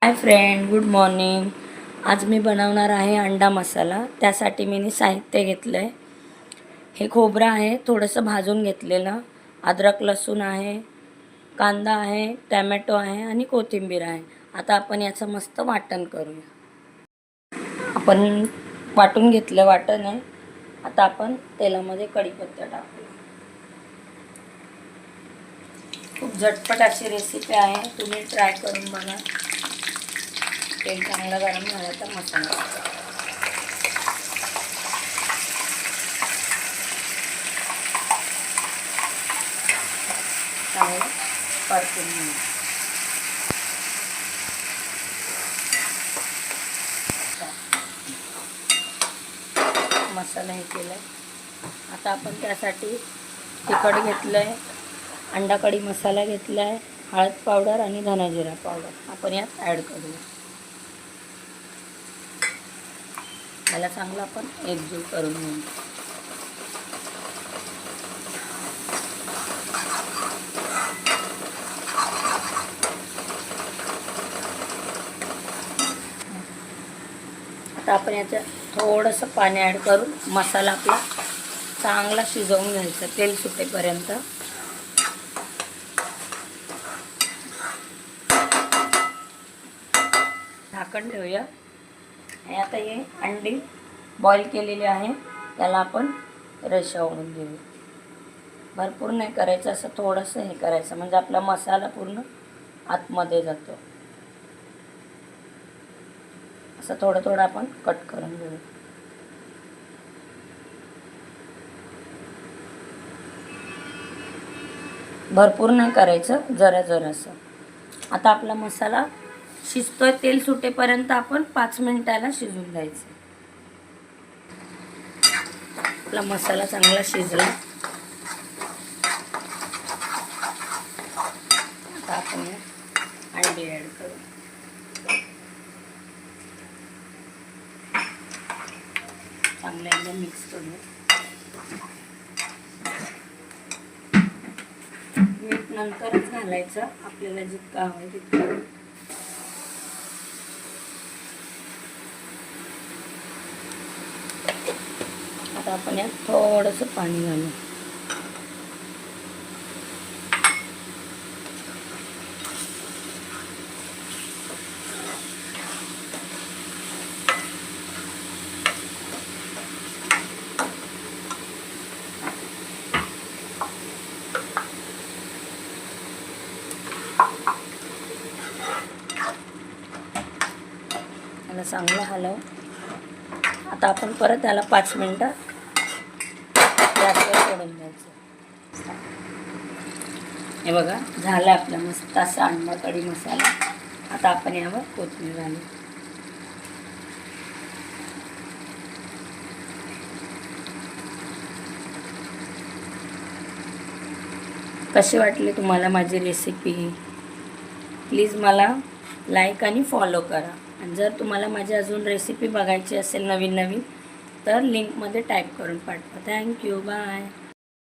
Hi friend, good morning. आज मी बनवणार आहे अंडा मसाला. त्यासाठी मी साहित्य घेतलं आहे. हे खोबरं आहे थोडंसं भाजून घेतलेलं, अद्रक लसूण आहे, कांदा आहे, टॅमॅटो आहे आणि कोथिंबीर आहे. आता आपण याचं मस्त वाटण करूया. आपण वाटून घेतलं वाटण आहे. आता आपण तेलामध्ये कढीपत्ता टाकूया. खूप झटपट अशी रेसिपी आहे, तुम्ही ट्राय करून बघा. तेल चांगलं गरम झालं तर मसाला चांगलं परतून घेऊ. मसाला हे केलं आहे. आता आपण त्यासाठी तिखट घेतलं आहे, अंडा कढी मसाला घेतला आहे, हळद पावडर आणि धना जिरा पावडर आपण यात ॲड करूया. याला चांगलं आपण एकजीव करून घेऊ. आता आपण याच्यात थोडंसं पाणी ॲड करून मसाला आपला चांगला शिजवून घ्यायचा तेल सुटेपर्यंत. झाकण ठेवूया. आता हे अंडी बॉईल केलेली आहे, त्याला आपण रेषा ओढून देऊ. भरपूर नाही करायचं, असं थोडंसं हे करायचं म्हणजे आपला मसाला पूर्ण आतमध्ये जातो. असं थोडं थोडं आपण कट करून घेऊ. भरपूर नाही करायचं, जरा जरासं. आता आपला मसाला शिजतोय, तेल सुटेपर्यंत आपण 5 मिनिटाला शिजून द्यायचं. आपला मसाला चांगला शिजला. आता आपण अंडी ॲड करू. चांगलं एकदम मिक्स करू. मीठ नंतरच घालायचं, आपल्याला जितकं हवं तितकं. आता आपण यात थोडंसं पाणी घालू. याला चांगलं हलव. आता आपण परत त्याला 5 मिनिटं गॅसवर सोडून द्यायचं. हे बघा, झालं आपला मस्त असा अंडा कढी मसाला. आता आपण यावर कोथिंबीर घालू. कशी वाटली तुम्हाला माझी रेसिपी? प्लीज मला लाईक आणि फॉलो करा. आणि जर तुम्हाला माझी अजून रेसिपी बघायची असेल नवीन नवीन तर लिंकमध्ये टाईप करून पाठवा. Thank you, bye.